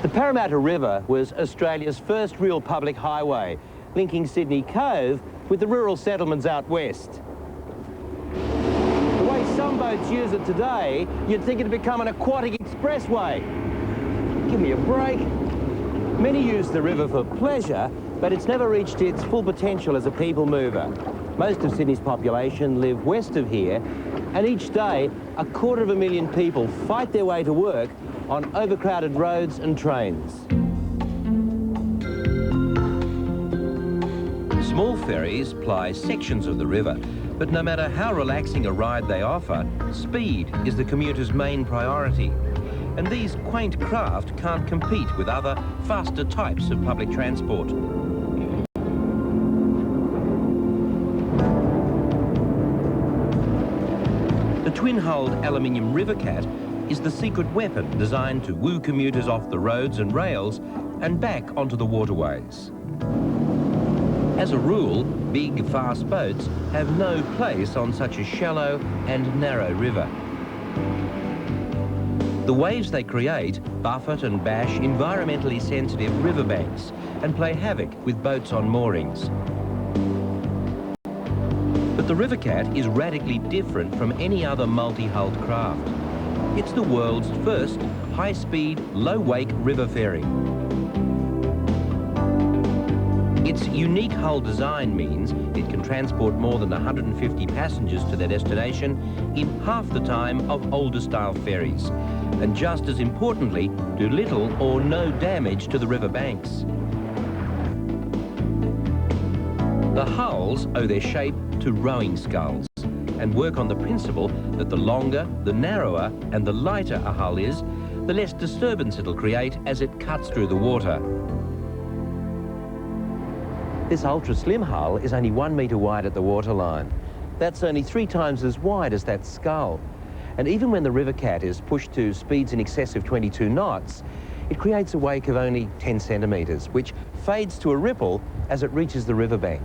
The Parramatta River was Australia's first real public highway, linking Sydney Cove with the rural settlements out west. The way some boats use it today, you'd think it'd become an aquatic expressway. Give me a break. Many use the river for pleasure, but it's never reached its full potential as a people mover. Most of Sydney's population live west of here, and each day, 250,000 people fight their way to work on overcrowded roads and trains. Small ferries ply sections of the river, but no matter how relaxing a ride they offer, speed is the commuter's main priority. And these quaint craft can't compete with other, faster types of public transport. The twin-hulled aluminium Rivercat is the secret weapon designed to woo commuters off the roads and rails and back onto the waterways. As a rule, big, fast boats have no place on such a shallow and narrow river. The waves they create buffet and bash environmentally sensitive riverbanks and play havoc with boats on moorings. But the Rivercat is radically different from any other multi-hulled craft. It's the world's first high-speed, low-wake river ferry. Its unique hull design means it can transport more than 150 passengers to their destination in half the time of older-style ferries, and just as importantly, do little or no damage to the river banks. The hulls owe their shape to rowing sculls and work on the principle that the longer, the narrower and the lighter a hull is, the less disturbance it'll create as it cuts through the water. This ultra-slim hull is only 1 metre wide at the waterline. That's only 3 times as wide as that scull. And even when the Rivercat is pushed to speeds in excess of 22 knots, it creates a wake of only 10 centimetres, which fades to a ripple as it reaches the riverbank.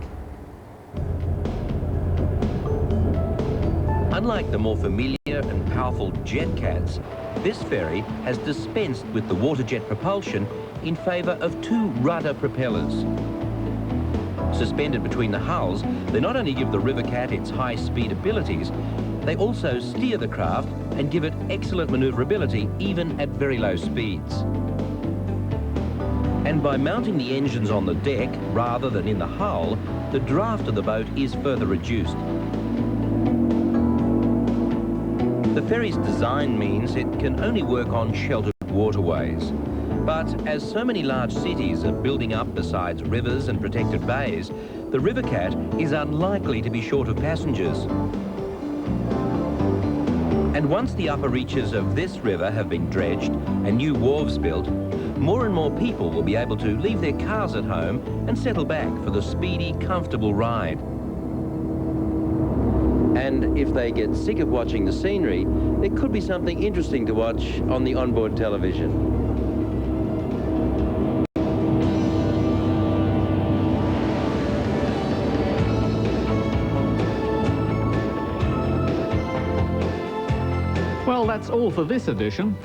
Unlike the more familiar and powerful jet cats, this ferry has dispensed with the water jet propulsion in favour of 2 rudder propellers. Suspended between the hulls, they not only give the Rivercat its high-speed abilities, they also steer the craft and give it excellent manoeuvrability even at very low speeds. And by mounting the engines on the deck rather than in the hull, the draft of the boat is further reduced. The ferry's design means it can only work on sheltered waterways. But as so many large cities are building up besides rivers and protected bays, the Rivercat is unlikely to be short of passengers. And once the upper reaches of this river have been dredged and new wharves built, more and more people will be able to leave their cars at home and settle back for the speedy, comfortable ride. And if they get sick of watching the scenery, there could be something interesting to watch on the onboard television. Well, that's all for this edition.